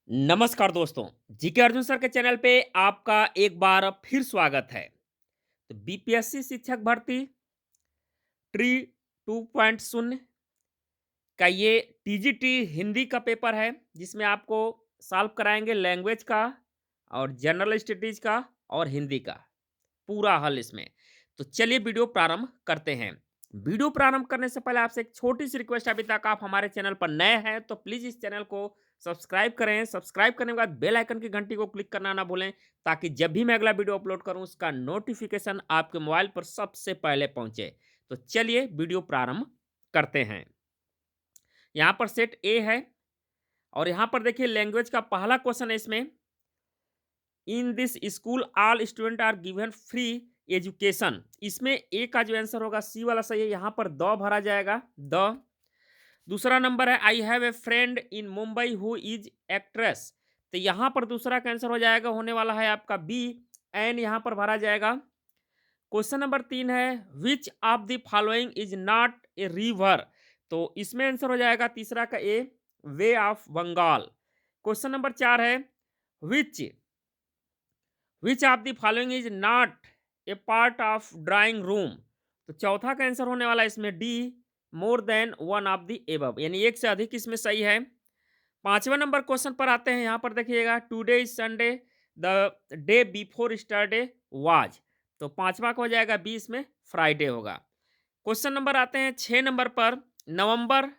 नमस्कार दोस्तों, GK Arjun sir के चैनल पे आपका एक बार फिर स्वागत है। तो बीपीएससी शिक्षक भर्ती ट्री 2.0 का ये टीजीटी हिंदी का पेपर है, जिसमें आपको सॉल्व कराएंगे लैंग्वेज का और जनरल स्टडीज का और हिंदी का पूरा हल इसमें। तो चलिए वीडियो प्रारंभ करते हैं। वीडियो प्रारंभ करने से पहले आपसे एक छोटी सी रिक्वेस्ट, अभी तक आप हमारे चैनल पर नए हैं तो प्लीज इस चैनल को सब्सक्राइब करें। सब्सक्राइब करने के बाद बेल आइकन की घंटी को क्लिक करना ना भूलें, ताकि जब भी मैं अगला वीडियो अपलोड करूं उसका नोटिफिकेशन आपके मोबाइल पर सबसे पहले पहुंचे। तो चलिए वीडियो प्रारंभ करते हैं। यहाँ पर सेट ए है और यहाँ पर देखिए लैंग्वेज का पहला क्वेश्चन है इसमें। In this school all student are given free education. इसमें ए का जो आंसर होगा सी वाला सही है, यहाँ पर द भरा जाएगा द। दूसरा नंबर है I have a friend in Mumbai who is actress. तो यहाँ पर दूसरा का आंसर हो जाएगा, होने वाला है आपका बी, एन यहाँ पर भरा जाएगा। क्वेश्चन नंबर 3 है which of the following is not a river. तो इसमें आंसर हो जाएगा तीसरा का A, bay of Bengal. Question number 4 है which which of the following is not a part of drawing room. तो चौथा का आंसर होने वाला है इसमें D, more than one of the above, यानी एक से अधिक इसमें सही है। पांचवा नंबर क्वेश्चन पर आते हैं। यहाँ पर देखिएगा today is Sunday, the day before yesterday was. तो पांचवा का हो जाएगा बी, इसमें फ्राइडे होगा। क्वेश्चन नंबर आते हैं 6 नंबर पर। November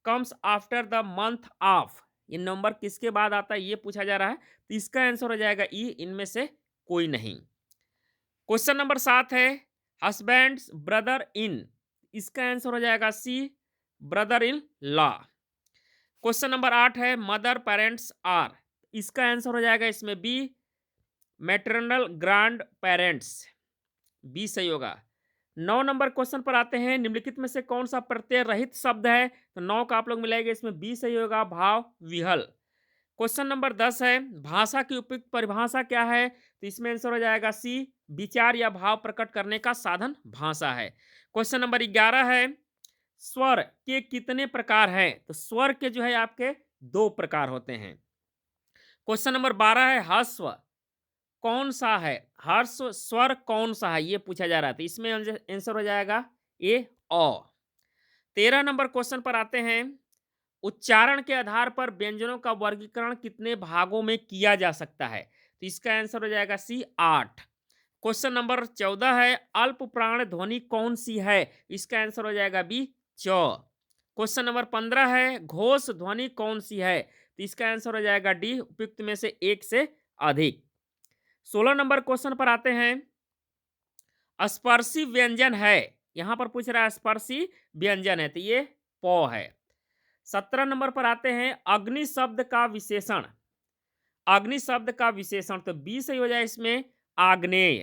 comes after the month of. ये नंबर किसके बाद आता है ये पूछा जा रहा है, तो इसका आंसर हो जाएगा ई, इनमें से कोई नहीं। क्वेश्चन नंबर 7 है हस्बैंड ब्रदर इन। इसका आंसर हो जाएगा C, brother in law. Question number 8 है मदर पेरेंट्स आर। इसका आंसर हो जाएगा इसमें B, maternal grand parents, B सही होगा। 9 नंबर क्वेश्चन पर आते हैं। निम्नलिखित में से कौन सा प्रत्यय रहित शब्द है, तो 9 का आप लोग मिलाएंगे, इसमें बी सही होगा, भाव विहल। क्वेश्चन नंबर 10 है भाषा की उपयुक्त परिभाषा क्या है, तो इसमें आंसर हो जाएगा सी, विचार या भाव प्रकट करने का साधन भाषा है। क्वेश्चन नंबर 11 है स्वर के कितने प्रकार हैं, तो स्वर के जो है आपके 2 प्रकार होते हैं। क्वेश्चन नंबर 12 है ह्रस्व कौन सा है, ह्रस्व स्वर कौन सा है ये पूछा जा रहा था, इसमें आंसर हो जाएगा ए, ओ। 13 नंबर क्वेश्चन पर आते हैं उच्चारण के आधार पर व्यंजनों का वर्गीकरण कितने भागों में किया जा सकता है, तो इसका आंसर हो जाएगा सी, 8। क्वेश्चन नंबर 14 है अल्प प्राण ध्वनि कौन सी है, इसका आंसर हो जाएगा बी, च। क्वेश्चन नंबर 15 है घोष ध्वनि कौन सी है, तो इसका आंसर हो जाएगा डी, उपयुक्त में से एक से अधिक। 16 नंबर क्वेश्चन पर आते हैं स्पर्शी व्यंजन है, यहां पर पूछ रहा है स्पर्शी व्यंजन है, तो ये प है। 17 नंबर पर आते हैं अग्नि शब्द का विशेषण। अग्नि शब्द का विशेषण, तो बी सही हो जाए इसमें, आग्नेय।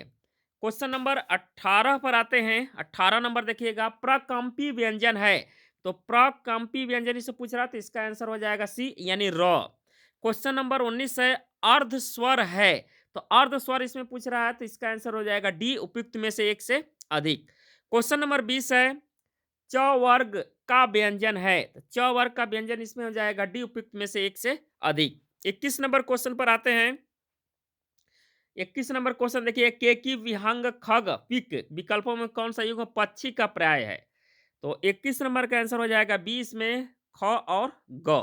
क्वेश्चन नंबर 18 पर आते हैं। 18 नंबर देखिएगा प्रकंपी व्यंजन है, तो प्रकंपी व्यंजन इसे पूछ रहा है, तो इसका आंसर हो जाएगा सी, यानी र। क्वेश्चन नंबर 19 है अर्ध स्वर है, तो अर्ध स्वर इसमें पूछ रहा है, तो इसका आंसर हो जाएगा डी, उपयुक्त में से एक से अधिक। क्वेश्चन नंबर 20 है च वर्ग का व्यंजन है, तो च वर्ग का व्यंजन इसमें हो जाएगा डी, उपयुक्त में से एक से अधिक। 21 नंबर क्वेश्चन पर आते हैं। 21 नंबर क्वेश्चन देखिए के की विहंग खग पिक विकल्पों में कौन सा युग्म पक्षी का पर्याय है, तो 21 नंबर का आंसर हो जाएगा बी, इसमें ख और ग,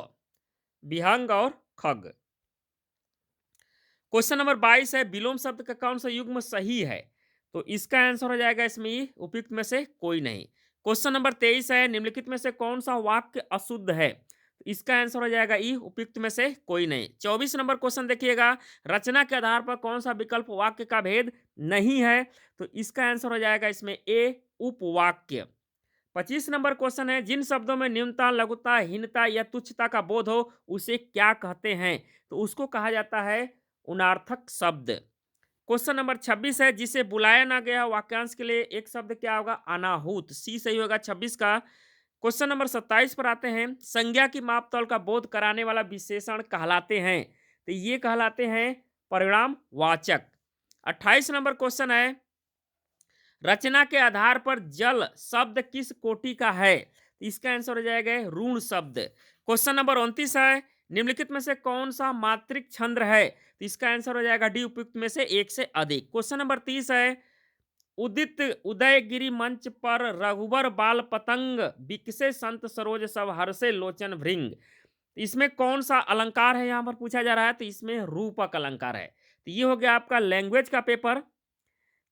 विहंग और खग। क्वेश्चन नंबर 22 है विलोम शब्द का कौन सा युग्म सही है, तो इसका आंसर हो जाएगा इसमें ई, उपयुक्त में से कोई नहीं। क्वेश्चन नंबर 23 है निम्नलिखित में से कौन सा वाक्य अशुद्ध है, तो इसका आंसर हो जाएगा ई, उपयुक्त में से कोई नहीं। 24 नंबर क्वेश्चन देखिएगा रचना के आधार पर कौन सा विकल्प वाक्य का भेद नहीं है, तो इसका आंसर हो जाएगा इसमें ए, उपवाक्य। 25 नंबर क्वेश्चन है जिन शब्दों में न्यूनता लघुता हीनता या तुच्छता का बोध हो उसे क्या कहते हैं, तो उसको कहा जाता है उनार्थक शब्द। क्वेश्चन नंबर 26 है जिसे बुलाया ना गया वाक्यांश के लिए एक शब्द क्या होगा, अनाहूत, सी सही होगा 26 का। क्वेश्चन नंबर 27 पर आते हैं संज्ञा की मापतौल का बोध कराने वाला विशेषण कहलाते हैं, तो ये कहलाते हैं परिणाम वाचक। 28 नंबर क्वेश्चन है रचना के आधार पर जल शब्द किस कोटि का है, तो इसका आंसर हो जाएगा ऋण शब्द। क्वेश्चन नंबर 29 है निम्नलिखित में से कौन सा मात्रिक छंद है? तो इसका आंसर हो जाएगा डी, उपयुक्त में से एक से अधिक। क्वेश्चन नंबर 30 है, उदित उदयगिरि मंच पर रघुबर बाल पतंग बिकसे संत सरोज सब हर्षे लोचन भृंग। इसमें कौन सा अलंकार है यहाँ पर पूछा जा रहा है? तो इसमें रूपक अलंकार है। तो ये हो गया आपका लैंग्वेज का पेपर।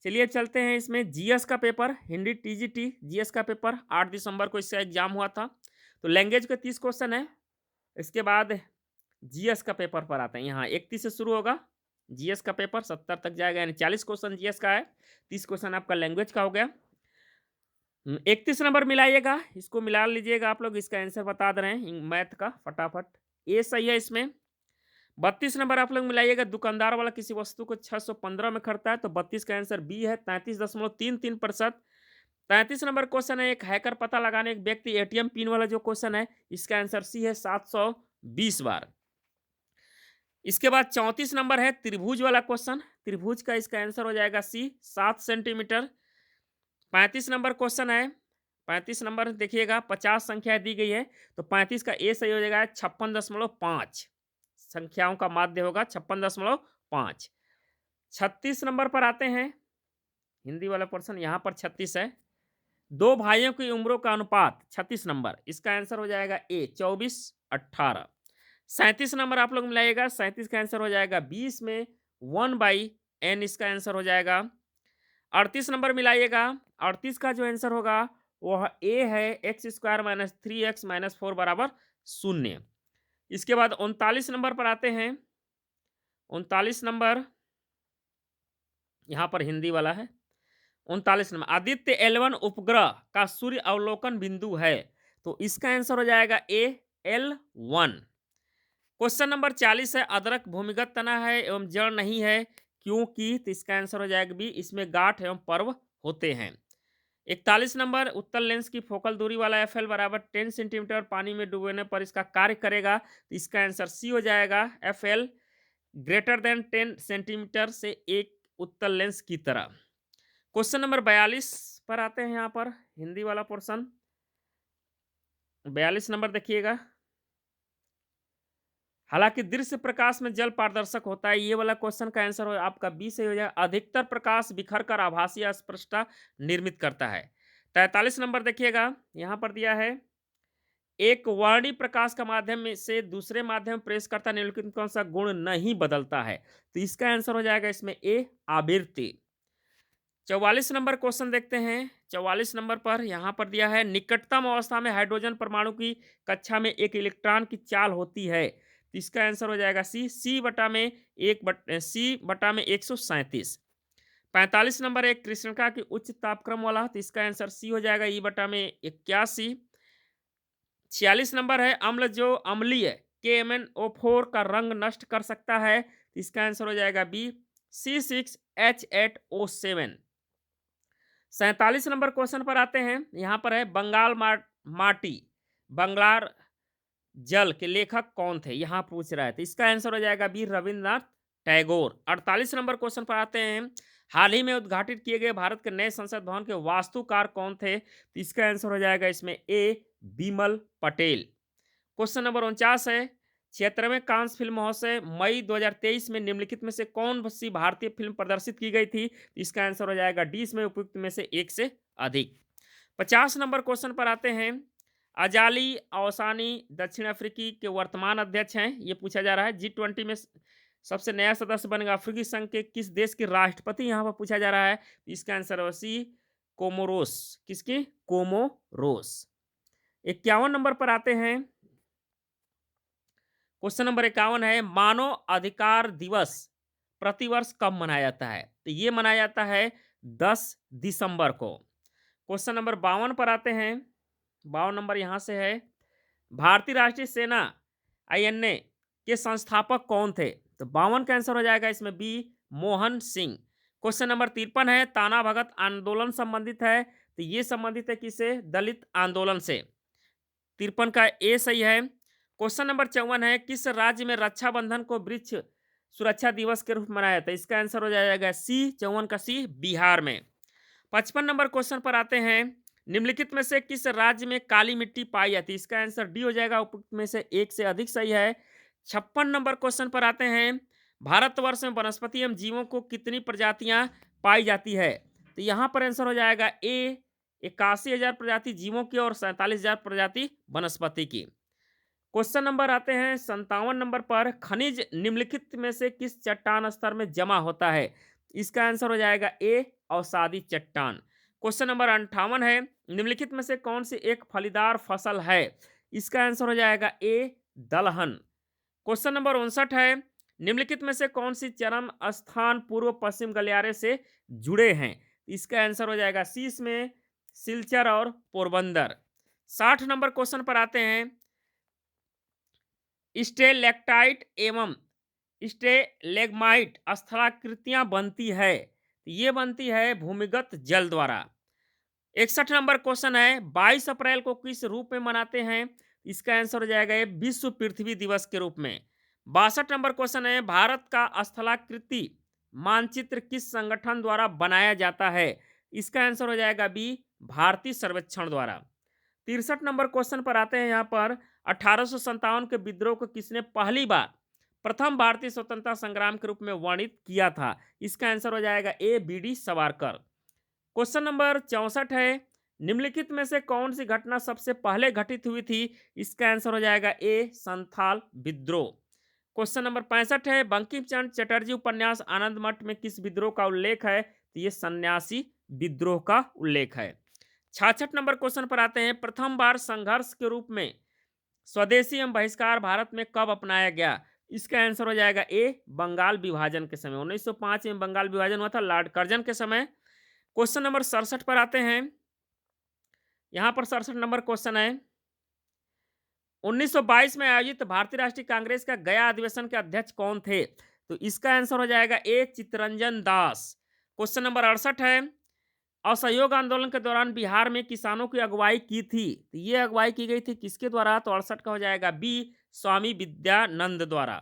चलिए चलते हैं इसमें जीएस का पेपर, हिंदी टीजीटी जीएस का पेपर 8 दिसंबर को इसका एग्जाम हुआ था। तो लैंग्वेज के 30 क्वेश्चन है। इसके बाद जीएस का पेपर पर आते हैं। यहाँ 31 से शुरू होगा जीएस का पेपर, 70 तक जाएगा, यानी 40 क्वेश्चन जीएस का है, 30 क्वेश्चन आपका लैंग्वेज का हो गया। 31 नंबर मिलाइएगा, इसको मिला लीजिएगा आप लोग। इसका आंसर बता दे रहे हैं मैथ का फटाफट। ए सही है इसमें। 32 नंबर आप लोग मिलाइएगा, दुकानदार वाला किसी वस्तु को 615 में खरीदता है, तो 32 का आंसर बी है, 33.33%। 33 नंबर क्वेश्चन है, एक हैकर पता लगाने एक व्यक्ति एटीएम पिन वाला जो क्वेश्चन है, इसका आंसर सी है 720 बार। इसके बाद 34 नंबर है त्रिभुज वाला क्वेश्चन, त्रिभुज का इसका आंसर हो जाएगा सी 7 सेंटीमीटर। 35 नंबर क्वेश्चन है, 35 नंबर देखिएगा 50 संख्या दी गई है, तो 35 का ए सही हो जाएगा 56.5, संख्याओं का माध्य होगा 56.5। 36 नंबर पर आते हैं, हिंदी वाला पर्सन, यहाँ पर 36 है, दो भाइयों की उम्रों का अनुपात 36 नंबर, इसका आंसर हो जाएगा ए 24:18। 37 नंबर आप लोग मिलाइएगा, 37 का आंसर हो जाएगा 20 में 1/n, इसका आंसर हो जाएगा। 38 नंबर मिलाइएगा, 38 का जो आंसर होगा वह ए है x² - 3x - 4 बराबर 0। इसके बाद 39 नंबर पर आते हैं, 39 नंबर यहाँ पर हिंदी वाला है। 39 नंबर, आदित्य L1 उपग्रह का सूर्य अवलोकन बिंदु है, तो इसका आंसर हो जाएगा ए L1। क्वेश्चन नंबर 40 है, अदरक भूमिगत तना है एवं जड़ नहीं है क्योंकि, तो इसका आंसर हो जाएगा बी, इसमें गांठ एवं पर्व होते हैं। 41 नंबर, उत्तल लेंस की फोकल दूरी वाला एफ एल बराबर 10 सेंटीमीटर पानी में डूबने पर इसका कार्य करेगा, तो इसका आंसर सी हो जाएगा, F L greater than 10 centimetre से एक उत्तल लेंस की तरह। क्वेश्चन नंबर 42 पर आते हैं, यहाँ पर हिंदी वाला पोर्शन। 42 नंबर देखिएगा, हालांकि दृश्य प्रकाश में जल पारदर्शक होता है, ये वाला क्वेश्चन का आंसर हो आपका बी से हो जाएगा, अधिकतर प्रकाश बिखर कर आभासी अस्पष्टता निर्मित करता है। 43 नंबर देखिएगा, यहाँ पर दिया है, एक वर्णी प्रकाश का माध्यम में से दूसरे माध्यम में प्रवेश करता निम्नलिखित कौन सा गुण नहीं बदलता है, तो इसका आंसर हो जाएगा इसमें ए आवृत्ति। 44 नंबर क्वेश्चन देखते हैं। 44 नंबर पर यहाँ पर दिया है, निकटतम अवस्था में हाइड्रोजन परमाणु की कक्षा में एक इलेक्ट्रॉन की चाल होती है, तो इसका आंसर हो जाएगा सी बटा में 137। 45 नंबर एक कृष्णिका की उच्च तापक्रम वाला, तो इसका आंसर सी हो जाएगा ई बटा में 81। 46 नंबर है, अम्ल जो अम्लीय KMnO4 का रंग नष्ट कर सकता है, तो इसका आंसर हो जाएगा बी C6H8O7। 47 नंबर क्वेश्चन पर आते हैं, यहाँ पर है, बंगाल माटी बंगलार जल के लेखक कौन थे, यहाँ पूछ रहा है, तो इसका आंसर हो जाएगा B Rabindranath Tagore. 48 number question पर आते हैं, हाल ही में उद्घाटित किए गए भारत के नए संसद भवन के वास्तुकार कौन थे, तो इसका आंसर हो जाएगा इसमें ए बिमल पटेल। क्वेश्चन नंबर 49 है, 76वें कांस फिल्म महोत्सव मई 2023 में निम्नलिखित में से कौन सी भारतीय फिल्म प्रदर्शित की गई थी, तो इसका आंसर हो जाएगा डी, इसमें उपयुक्त में से एक से अधिक। 50 नंबर क्वेश्चन पर आते हैं, अजाली अवसानी दक्षिण अफ्रीकी के वर्तमान अध्यक्ष हैं, ये पूछा जा रहा है। G20 में सबसे नया सदस्य बनेगा अफ्रीकी संघ के किस देश के राष्ट्रपति, यहाँ पर पूछा जा रहा है, इसका आंसर हो सी कोमोरोस, किसकी, कोमोरोस। 51 नंबर पर आते हैं, क्वेश्चन नंबर 51 है, मानव अधिकार दिवस प्रतिवर्ष कब मनाया जाता है, तो ये मनाया जाता है 10 दिसंबर को। क्वेश्चन नंबर 52 पर आते हैं, 52 नंबर यहाँ से है, भारतीय राष्ट्रीय सेना INA के संस्थापक कौन थे, तो 52 का आंसर हो जाएगा इसमें B Mohan Singh. Question number 53 है, ताना भगत आंदोलन संबंधित है, तो ये संबंधित है किसे, दलित आंदोलन से। 53 का ए सही है। क्वेश्चन नंबर 54 है, किस राज्य में रक्षाबंधन को वृक्ष सुरक्षा दिवस के रूप में मनाया जाता है, इसका आंसर हो जाएगा सी 54 का सी, बिहार में। 55 नंबर क्वेश्चन पर आते हैं, निम्नलिखित में से किस राज्य में काली मिट्टी पाई जाती है, इसका आंसर डी हो जाएगा, उपयुक्त में से एक से अधिक सही है। 56 नंबर क्वेश्चन पर आते हैं, भारतवर्ष में वनस्पति एवं जीवों को कितनी प्रजातियां पाई जाती है? तो यहाँ पर आंसर हो जाएगा ए 81,000 प्रजाति जीवों की और 47,000 प्रजाति वनस्पति की। क्वेश्चन नंबर आते हैं 57 नंबर पर, खनिज निम्नलिखित में से किस चट्टान स्तर में जमा होता है? इसका आंसर हो जाएगा ए अवसादी चट्टान। क्वेश्चन नंबर 58 है, निम्नलिखित में से कौन सी एक फलीदार फसल है? इसका आंसर हो जाएगा ए दलहन। क्वेश्चन नंबर 59 है, निम्नलिखित में से कौन सी चरम स्थान पूर्व पश्चिम गलियारे से जुड़े हैं? इसका आंसर हो जाएगा सी इसमें सिलचर और पोरबंदर। 60 नंबर क्वेश्चन पर आते हैं, स्टेलेक्टाइट एवं स्टेलेग्माइट स्थलाकृतियां बनती है, ये बनती है भूमिगत जल द्वारा। 61 नंबर क्वेश्चन है, 22 अप्रैल को किस रूप में मनाते हैं? इसका आंसर हो जाएगा ये विश्व पृथ्वी दिवस के रूप में। 62 नंबर क्वेश्चन है, भारत का स्थलाकृति मानचित्र किस संगठन द्वारा बनाया जाता है? इसका आंसर हो जाएगा बी भारतीय सर्वेक्षण द्वारा। 63 नंबर क्वेश्चन पर आते हैं, यहाँ पर 1857 के विद्रोह को किसने पहली बार प्रथम भारतीय स्वतंत्रता संग्राम के रूप में वर्णित किया था? इसका आंसर हो जाएगा A B D Savarkar. Question number 64 है, निम्नलिखित में से कौन सी घटना सबसे पहले घटित हुई थी? इसका आंसर हो जाएगा ए संथाल विद्रोह। क्वेश्चन नंबर 65 है, बंकिम चंद्र चटर्जी उपन्यास आनंद मठ में किस विद्रोह का उल्लेख है? तो ये सन्यासी विद्रोह का उल्लेख है। 66 नंबर क्वेश्चन पर आते हैं, प्रथम बार संघर्ष के रूप में स्वदेशी एवं बहिष्कार भारत में कब अपनाया गया? इसका आंसर हो जाएगा ए बंगाल विभाजन के समय। 1905 में बंगाल विभाजन हुआ था लॉर्ड कर्जन के समय। क्वेश्चन नंबर 67 पर आते हैं, यहां पर 67 नंबर क्वेश्चन है, 1922 में आयोजित भारतीय राष्ट्रीय कांग्रेस का गया अधिवेशन के अध्यक्ष कौन थे? तो इसका आंसर हो जाएगा ए चित्तरंजन दास। क्वेश्चन नंबर 68 है, असहयोग आंदोलन के दौरान बिहार में किसानों की अगुवाई की थी, तो ये अगुवाई की गई थी किसके द्वारा? तो 68 का हो जाएगा बी स्वामी विद्यानंद द्वारा।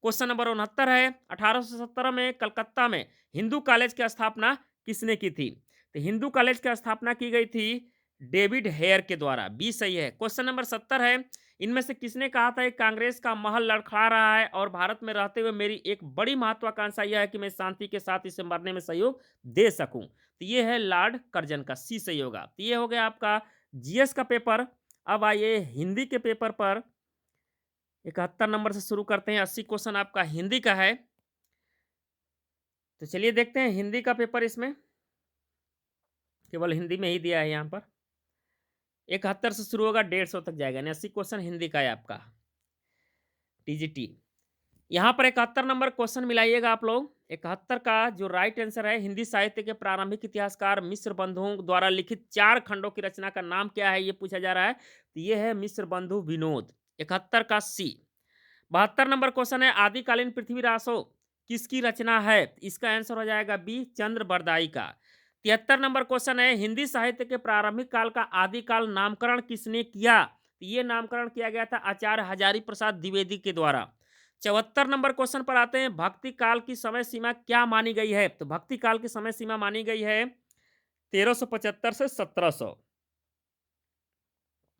क्वेश्चन नंबर 69 है, 1817 में कलकत्ता में हिंदू कॉलेज की स्थापना किसने की थी? तो हिंदू कॉलेज की स्थापना की गई थी डेविड हेयर के द्वारा। बी सही है। क्वेश्चन नंबर 70 है, इनमें से किसने कहा था कि कांग्रेस का महल लड़खड़ा रहा है और भारत में रहते हुए मेरी एक बड़ी महत्वाकांक्षा यह है कि मैं शांति के साथ इसे मरने में सहयोग दे सकूं? तो ये है लॉर्ड कर्जन का, सी सही होगा। तो ये हो गया आपका जीएस का पेपर। अब आइए हिंदी के पेपर पर 71 नंबर से शुरू करते हैं। 80 क्वेश्चन आपका हिंदी का है, तो चलिए देखते हैं हिंदी का पेपर। इसमें केवल हिंदी में ही दिया है यहाँ पर। 71 से शुरू होगा 150 तक जाएगा, यानी 80 क्वेश्चन हिंदी का है आपका टीजीटी। यहाँ पर 71 नंबर क्वेश्चन मिलाइएगा आप लोग। 71 का जो राइट आंसर है, हिंदी साहित्य के प्रारंभिक इतिहासकार मिश्र बंधुओं द्वारा लिखित 4 खंडों की रचना का नाम क्या है, ये पूछा जा रहा है। तो ये है मिश्र बंधु विनोद। 71 का सी। 72 नंबर क्वेश्चन है, आदिकालीन पृथ्वी रासो किसकी रचना है? इसका आंसर हो जाएगा बी चंद्र बरदाई का। 73 नंबर क्वेश्चन है, हिंदी साहित्य के प्रारंभिक काल का आदिकाल नामकरण किसने किया? तो ये नामकरण किया गया था आचार्य हजारी प्रसाद द्विवेदी के द्वारा। 74 नंबर क्वेश्चन पर आते हैं, भक्ति काल की समय सीमा क्या मानी गई है? तो भक्ति काल की समय सीमा मानी गई है 1375 से 1700।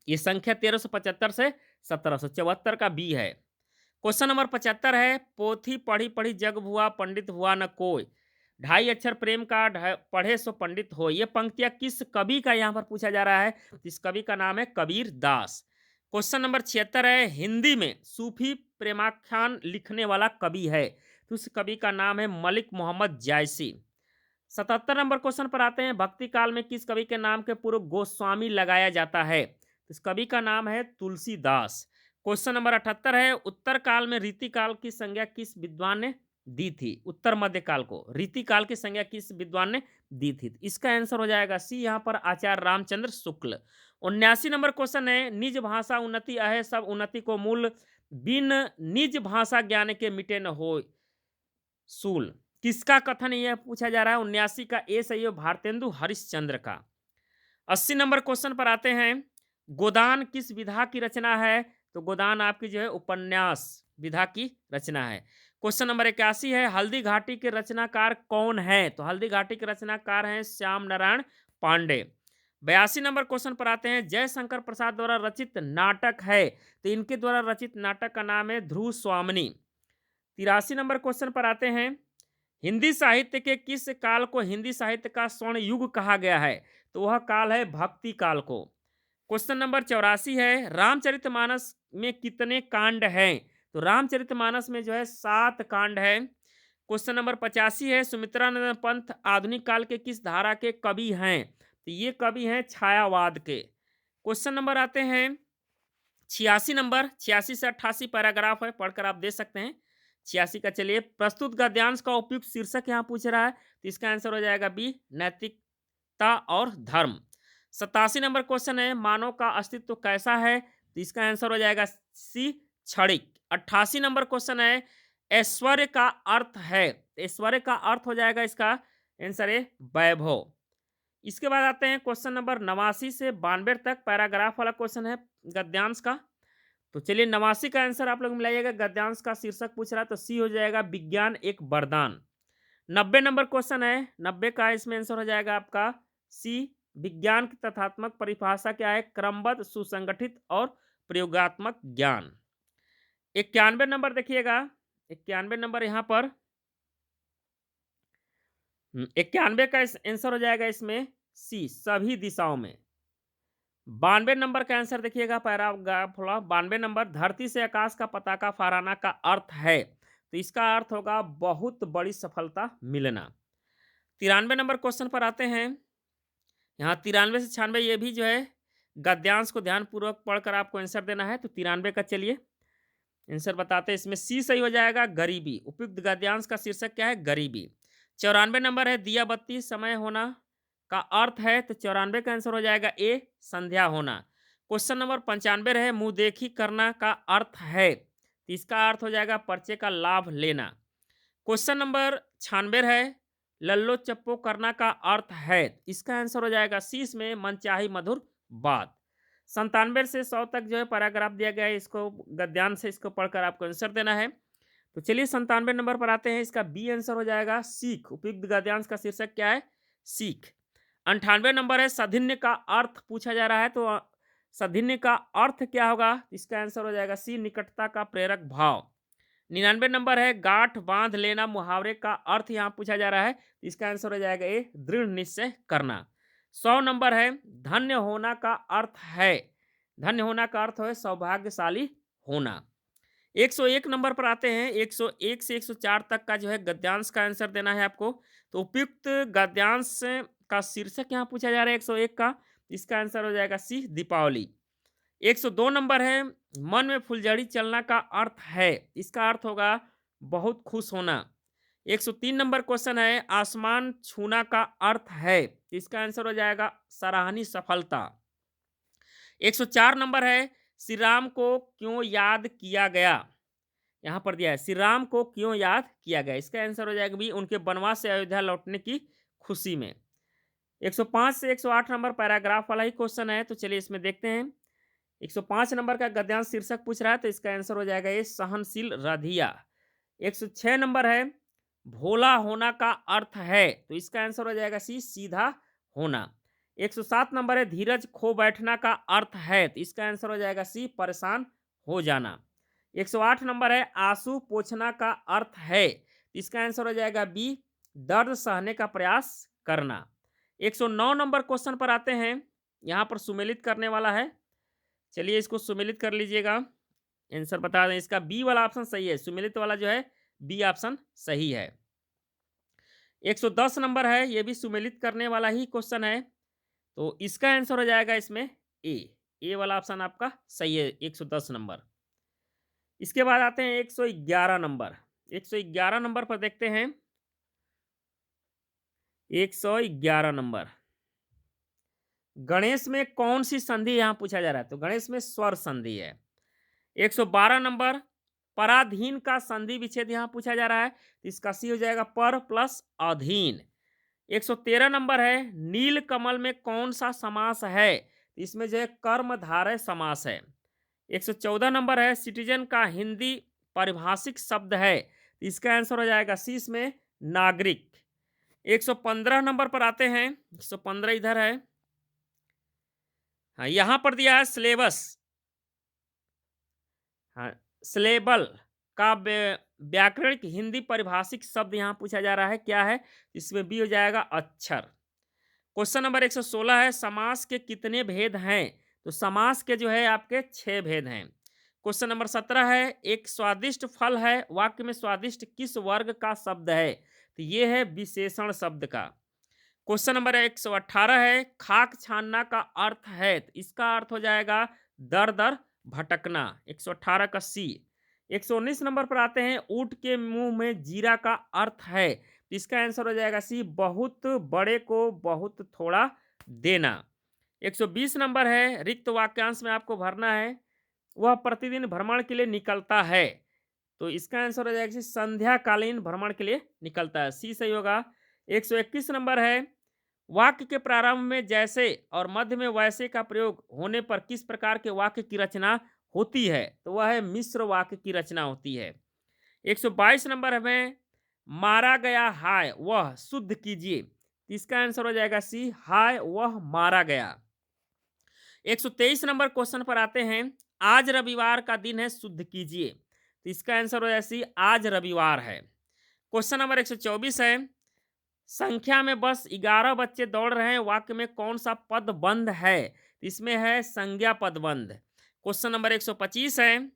ये संख्या 1375 से 1700, 74 का बी है। क्वेश्चन नंबर 75 है, पोथी पढ़ी पढ़ी जग भुआ पंडित हुआ न कोई, ढाई अक्षर प्रेम का पढ़े सो पंडित हो, ये पंक्तियां किस कवि का यहाँ पर पूछा जा रहा है? इस कवि का नाम है कबीर दास। क्वेश्चन नंबर 76 है, हिंदी में सूफी प्रेमाख्यान लिखने वाला कवि है, तो उस कवि का नाम है मलिक मोहम्मद जायसी। 77 नंबर क्वेश्चन पर आते हैं, भक्ति काल में किस कवि के नाम के पूर्व गोस्वामी लगाया जाता है? तो इस कवि का नाम है तुलसीदास। क्वेश्चन नंबर 78 है, उत्तर काल में रीति काल की संज्ञा किस विद्वान ने दी थी? उत्तर मध्य काल को रीति काल की संज्ञा किस विद्वान ने दी थी? इसका आंसर हो जाएगा सी, यहाँ पर आचार्य रामचंद्र शुक्ल। 79 नंबर क्वेश्चन है, निज भाषा उन्नति अहे सब उन्नति को मूल, बिन निज भाषा ज्ञान के मिटे न हो सूल, किसका कथन यह पूछा जा रहा है? 79 का ए सही है, भारतेंदु हरिश्चंद्र का। 80 नंबर क्वेश्चन पर आते हैं, गोदान किस विधा की रचना है? तो गोदान आपकी जो है उपन्यास विधा की रचना है। क्वेश्चन नंबर 81 है, हल्दी घाटी के रचनाकार कौन है? तो हल्दी घाटी के रचनाकार हैं श्याम नारायण पांडे। 82 नंबर क्वेश्चन पर आते हैं, जयशंकर प्रसाद द्वारा रचित नाटक है, तो इनके द्वारा रचित नाटक का नाम है ध्रुव स्वामिनी। 83 नंबर क्वेश्चन पर आते हैं, हिंदी साहित्य के किस काल को हिंदी साहित्य का स्वर्ण युग कहा गया है, तो वह काल है भक्ति काल को। क्वेश्चन नंबर 84 है, रामचरितमानस में कितने कांड हैं, तो रामचरितमानस में जो है 7 कांड है। क्वेश्चन नंबर 85 है, सुमित्रानंद पंथ आधुनिक काल के किस धारा के कवि हैं, तो ये कवि हैं छायावाद के। क्वेश्चन नंबर आते हैं 86 नंबर, 86 से 88 पैराग्राफ है, पढ़कर आप दे सकते हैं। 86 का चलिए, प्रस्तुत गद्यांश का उपयुक्त शीर्षक यहाँ पूछ रहा है, तो इसका आंसर हो जाएगा बी, नैतिकता और धर्म। 87 नंबर क्वेश्चन है, मानव का अस्तित्व कैसा है, तो इसका आंसर हो जाएगा सी, क्षणिक। 88 नंबर क्वेश्चन है, ऐश्वर्य का अर्थ है, तो ऐश्वर्य का अर्थ हो जाएगा इसका आंसर है वैभव। इसके बाद आते हैं क्वेश्चन नंबर 89 से 92 तक, पैराग्राफ वाला क्वेश्चन है गद्यांश का। तो चलिए 89 का आंसर आप लोग मिलाइएगा, गद्यांश का शीर्षक पूछ रहा है, तो सी हो जाएगा विज्ञान एक वरदान। 90 नंबर क्वेश्चन है, 90 का इसमें आंसर हो जाएगा आपका सी, विज्ञान की तथ्यात्मक परिभाषा क्या है, क्रमबद्ध, सुसंगठित और प्रयोगात्मक ज्ञान। 91 नंबर देखिएगा, 91 नंबर यहाँ पर 91 का आंसर हो जाएगा इसमें सी, सभी दिशाओं में। 92 नंबर का आंसर देखिएगा, पैराग्राफ 92 नंबर, धरती से आकाश का पताका फहराना का अर्थ है, तो इसका अर्थ होगा बहुत बड़ी सफलता मिलना। 93 नंबर क्वेश्चन पर आते हैं, यहाँ 93 से 96 ये भी जो है गद्यांश को ध्यानपूर्वक पढ़कर आपको आंसर देना है। तो 93 का चलिए आंसर बताते हैं, इसमें सी सही हो जाएगा, गरीबी। उपयुक्त गद्यांश का शीर्षक क्या है, गरीबी। 94 नंबर है, दिया बत्ती समय होना का अर्थ है, तो 94 का आंसर हो जाएगा ए, संध्या होना। क्वेश्चन नंबर 95 है, मुंह देखी करना का अर्थ है, तो इसका अर्थ हो जाएगा पर्चे का लाभ लेना। क्वेश्चन नंबर 96 है, लल्लो चप्पो करना का अर्थ है, इसका आंसर हो जाएगा सी, इसमें मनचाही मधुर बात। 97 से 100 तक जो है पैराग्राफ दिया गया है, इसको गद्यांश से इसको पढ़कर आपको आंसर देना है। तो चलिए 97 नंबर पर आते हैं, इसका बी आंसर हो जाएगा सीख। उपयुक्त गद्यांश का शीर्षक क्या है, सीख। 98 नंबर है, सधिन्य का अर्थ पूछा जा रहा है, तो सधिन्य का अर्थ क्या होगा, इसका आंसर हो जाएगा सी, निकटता का प्रेरक भाव। 99 नंबर है, गांठ बांध लेना मुहावरे का अर्थ यहाँ पूछा जा रहा है, तो इसका आंसर हो जाएगा ए, दृढ़ निश्चय करना। 100 नंबर है, धन्य होना का अर्थ है, धन्य होना का अर्थ है सौभाग्यशाली होना। 101 नंबर पर आते हैं, 101 से 104 तक का जो है गद्यांश का आंसर देना है आपको। तो उपयुक्त गद्यांश का शीर्षक यहाँ पूछा जा रहा है 101 का, इसका आंसर हो जाएगा सी, दीपावली। 102 नंबर है, मन में फुलझड़ी चलना का अर्थ है, इसका अर्थ होगा बहुत खुश होना। 103 नंबर क्वेश्चन है, आसमान छूना का अर्थ है, इसका आंसर हो जाएगा सराहनीय सफलता। 104 नंबर है, श्री राम को क्यों याद किया गया, यहाँ पर दिया है श्री राम को क्यों याद किया गया, इसका आंसर हो जाएगा भी, उनके वनवास से अयोध्या लौटने की खुशी में। 105 से 108 नंबर पैराग्राफ वाला ही क्वेश्चन है, तो चलिए इसमें देखते हैं। 105 नंबर का गद्यांश शीर्षक पूछ रहा है, तो इसका आंसर हो जाएगा ये, सहनशील रधिया। 106 नंबर है, भोला होना का अर्थ है, तो इसका आंसर हो जाएगा सी, सीधा होना। 107 नंबर है, धीरज खो बैठना का अर्थ है, तो इसका आंसर हो जाएगा सी, परेशान हो जाना। 108 नंबर है, आंसू पोंछना का अर्थ है, तो इसका आंसर हो जाएगा बी, दर्द सहने का प्रयास करना। 109 नंबर क्वेश्चन पर आते हैं, यहाँ पर सुमेलित करने वाला है, चलिए इसको सुमेलित कर लीजिएगा। आंसर बता दें, इसका बी वाला ऑप्शन सही है, सुमेलित वाला जो है बी ऑप्शन सही है। 110 नंबर है, ये भी सुमेलित करने वाला ही क्वेश्चन है, तो इसका आंसर हो जाएगा इसमें ए वाला ऑप्शन आपका सही है, 110 नंबर। इसके बाद आते हैं 111 नंबर। 111 नंबर पर देखते हैं, 111 नंबर, गणेश में कौन सी संधि यहाँ पूछा जा रहा है, तो गणेश में स्वर संधि है। 112 नंबर, पराधीन का संधि विच्छेद यहाँ पूछा जा रहा है, तो इसका सी हो जाएगा पर प्लस अधीन। 113 नंबर है, नील कमल में कौन सा समास है, तो इसमें जो है कर्मधारय समास है। 114 नंबर है, सिटीजन का हिंदी पारिभाषिक शब्द है, तो इसका आंसर हो जाएगा सी, इसमें नागरिक। 115 नंबर पर आते हैं, 115 इधर है, हाँ, यहाँ पर दिया है सिलेबस। हाँ, सिलेबल का व्याकरणिक हिंदी पारिभाषिक शब्द यहाँ पूछा जा रहा है, क्या है? इसमें बी हो जाएगा अक्षर। क्वेश्चन नंबर 116 है, समास के कितने भेद हैं? तो समास के जो है आपके 6 भेद हैं। क्वेश्चन नंबर 17 है, एक स्वादिष्ट फल है, वाक्य में स्वादिष्ट किस वर्ग का शब्द है? तो ये है विशेषण शब्द का। क्वेश्चन नंबर 118 है, खाक छानना का अर्थ है? तो इसका अर्थ हो जाएगा दर दर भटकना, 118 का सी। 119 नंबर पर आते हैं, ऊंट के मुंह में जीरा का अर्थ है? तो इसका आंसर हो जाएगा सी, बहुत बड़े को बहुत थोड़ा देना। 120 नंबर है, रिक्त वाक्यांश में आपको भरना है, वह प्रतिदिन भ्रमण के लिए निकलता है? तो इसका आंसर हो जाएगा सी, संध्याकालीन भ्रमण के लिए निकलता है, सी सही होगा। 121 नंबर है, वाक्य के प्रारंभ में जैसे और मध्य में वैसे का प्रयोग होने पर किस प्रकार के वाक्य की रचना होती है? तो वह है मिश्र वाक्य की रचना होती है। 122 नंबर में, मारा गया हाय वह शुद्ध कीजिए। इसका आंसर हो जाएगा सी, हाय वह मारा गया। 123 नंबर क्वेश्चन पर आते हैं, आज रविवार का दिन है शुद्ध कीजिए। तो इसका आंसर हो जाएगा सी, आज रविवार है। क्वेश्चन नंबर 124 है, संख्या में बस 11 बच्चे दौड़ रहे हैं, वाक्य में कौन सा पद बंद है? इसमें है संज्ञा पद बंद। क्वेश्चन नंबर 125 है,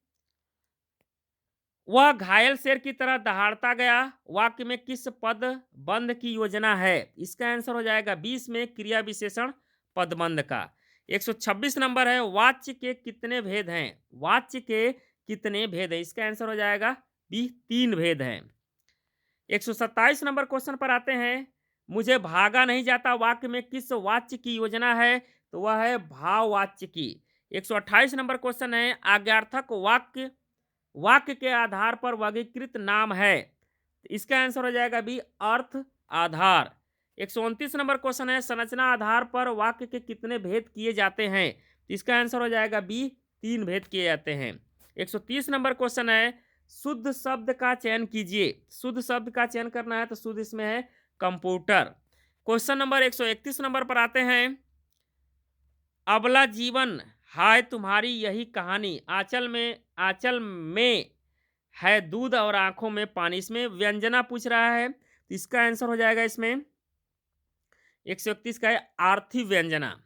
वह घायल शेर की तरह दहाड़ता गया, वाक्य में किस पद बंद की योजना है? इसका आंसर हो जाएगा 20 में क्रिया विशेषण पदबंध का। 126 नंबर है, वाच्य के कितने भेद हैं? वाच्य के कितने भेद हैं? इसका आंसर हो जाएगा बी, 3 भेद हैं। 127 नंबर क्वेश्चन पर आते हैं, मुझे भागा नहीं जाता, वाक्य में किस वाच्य की योजना है? तो वह है भाववाच्य की। 128 नंबर क्वेश्चन है, आज्ञार्थक वाक्य वाक्य के आधार पर वर्गीकृत नाम है? इसका आंसर हो जाएगा बी, अर्थ आधार। 129 नंबर क्वेश्चन है, संरचना आधार पर वाक्य के कितने भेद किए जाते हैं? इसका आंसर हो जाएगा बी, 3 भेद किए जाते हैं। 130 नंबर क्वेश्चन है, शुद्ध शब्द का चयन कीजिए। शुद्ध शब्द का चयन करना है तो शुद्ध इसमें है कंप्यूटर। क्वेश्चन नंबर 131 नंबर पर आते हैं, अबला जीवन हाय तुम्हारी यही कहानी, आंचल में है दूध और आंखों में पानी। इसमें व्यंजना पूछ रहा है तो इसका आंसर हो जाएगा इसमें 131 का है आर्थी व्यंजना।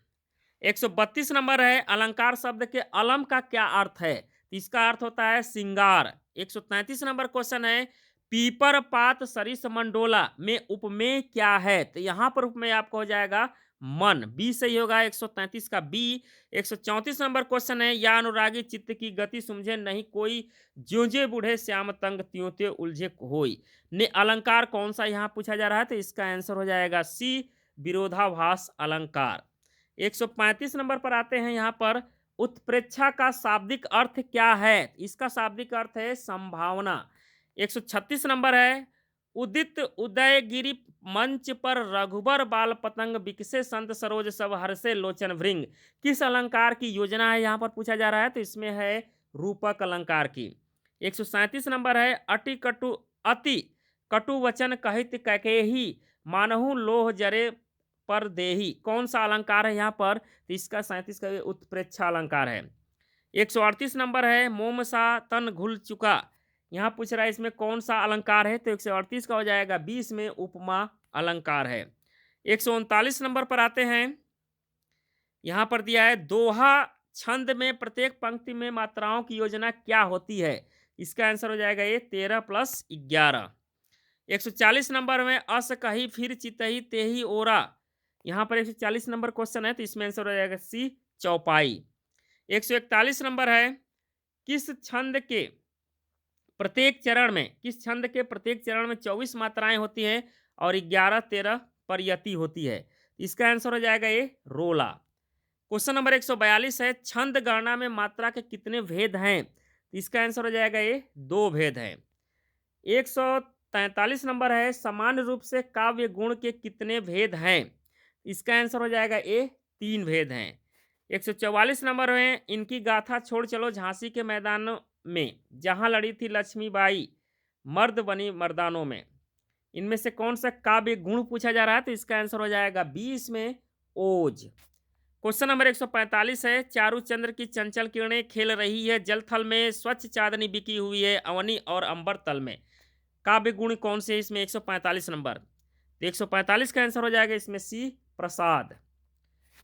132 नंबर है, अलंकार शब्द के अलम का क्या अर्थ है? तो इसका अर्थ होता है श्रृंगार। 133 नंबर क्वेश्चन है, पीपर पात सरिस मंडोला में उपमेय क्या है? तो यहाँ पर उपमेय आपको हो जाएगा मन, बी सही होगा 133 का बी। 134 नंबर क्वेश्चन है, या अनुरागी चित्त की गति समझे नहीं कोई, ज्यों जे बूढ़े श्याम तंग त्यों त्यों उलझे होई, ने अलंकार कौन सा यहाँ पूछा जा रहा है? तो इसका आंसर हो जाएगा सी, विरोधाभास अलंकार। 135 नंबर पर आते हैं, यहाँ पर उत्प्रेक्षा का शाब्दिक अर्थ क्या है? इसका शाब्दिक अर्थ है संभावना। 136 नंबर है, उदित उदयगिरि मंच पर रघुबर बाल पतंग बिकसे संत सरोज सब हर्षे लोचन भृंग, किस अलंकार की योजना है यहाँ पर पूछा जा रहा है? तो इसमें है रूपक अलंकार की। 137 नंबर है, अति कटु वचन कहित कैकेही मानहु लोह जरे पर देही, कौन सा अलंकार है यहाँ पर? तो इसका 37 का उत्प्रेक्षा अलंकार है। 138 नंबर है, मोम सा तन घुल चुका, यहाँ पूछ रहा है इसमें कौन सा अलंकार है? तो 138 का हो जाएगा 20 में उपमा अलंकार है। 139 नंबर पर आते हैं, यहाँ पर दिया है, दोहा छंद में प्रत्येक पंक्ति में मात्राओं की योजना क्या होती है? इसका आंसर हो जाएगा ये 13 + 11। 140 नंबर में, अस कही फिर चितही तेही ओरा, यहाँ पर 140 नंबर क्वेश्चन है तो इसमें आंसर हो जाएगा सी, चौपाई। 141 नंबर है, किस छंद के प्रत्येक चरण में 24 मात्राएं होती हैं और 11-13 पर यति होती है? इसका आंसर हो जाएगा ये रोला। क्वेश्चन नंबर 142 है, छंद गणना में मात्रा के कितने भेद हैं? इसका आंसर हो जाएगा ये 2 भेद हैं। 143 नंबर है, सामान्य रूप से काव्य गुण के कितने भेद हैं? इसका आंसर हो जाएगा ए, 3 भेद हैं। 144 नंबर में, इनकी गाथा छोड़ चलो झांसी के मैदान में जहां लड़ी थी लक्ष्मीबाई मर्द बनी मर्दानों में, इनमें से कौन सा काव्य गुण पूछा जा रहा है? तो इसका आंसर हो जाएगा 20 में ओज। क्वेश्चन नंबर 145 है, चारू चंद्र की चंचल किरणें खेल रही है जल थल में, स्वच्छ चांदनी बिकी हुई है अवनी और अंबर तल में। काव्य गुण कौन से है इसमें? 145 नंबर। तो 145 का आंसर हो जाएगा इसमें सी, प्रसाद।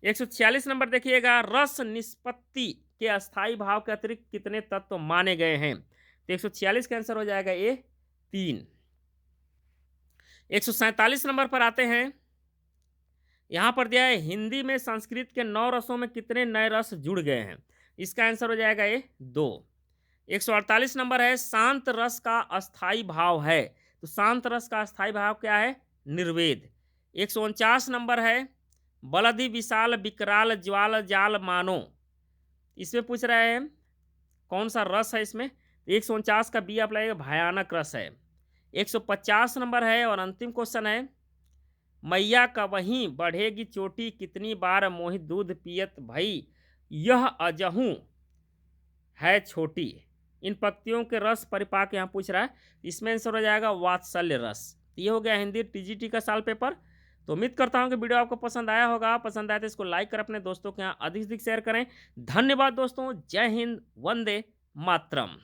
146 नंबर देखिएगा, रस निष्पत्ति के अस्थाई भाव के अतिरिक्त कितने तत्व माने गए हैं? तो 146 का आंसर हो जाएगा ए, 3। 147 नंबर पर आते हैं, यहां पर दिया है हिंदी में संस्कृत के 9 रसों में कितने नए रस जुड़ गए हैं? इसका आंसर हो जाएगा ए, 2। 148 नंबर है, शांत रस का अस्थाई भाव है। तो शांत रस का अस्थाई भाव क्या है? निर्वेद। 149 नंबर है, बलधि विशाल विकराल ज्वाल जाल मानो। इसमें पूछ रहे हैं कौन सा रस है इसमें? 149 का बी आप लगेगा, भयानक रस है। 150 नंबर है और अंतिम क्वेश्चन है, मैया का वहीं बढ़ेगी चोटी कितनी बार मोहित दूध पियत भई, यह अजहू है छोटी। इन पंक्तियों के रस परिपाक यहाँ पूछ रहा है, इसमें आंसर हो जाएगा वात्सल्य रस। ये हो गया हिंदी टीजीटी का साल पेपर। तो उम्मीद करता हूँ कि वीडियो आपको पसंद आया होगा। पसंद आया तो इसको लाइक कर अपने दोस्तों के यहाँ अधिक से अधिक शेयर करें। धन्यवाद दोस्तों, जय हिंद, वंदे मातरम।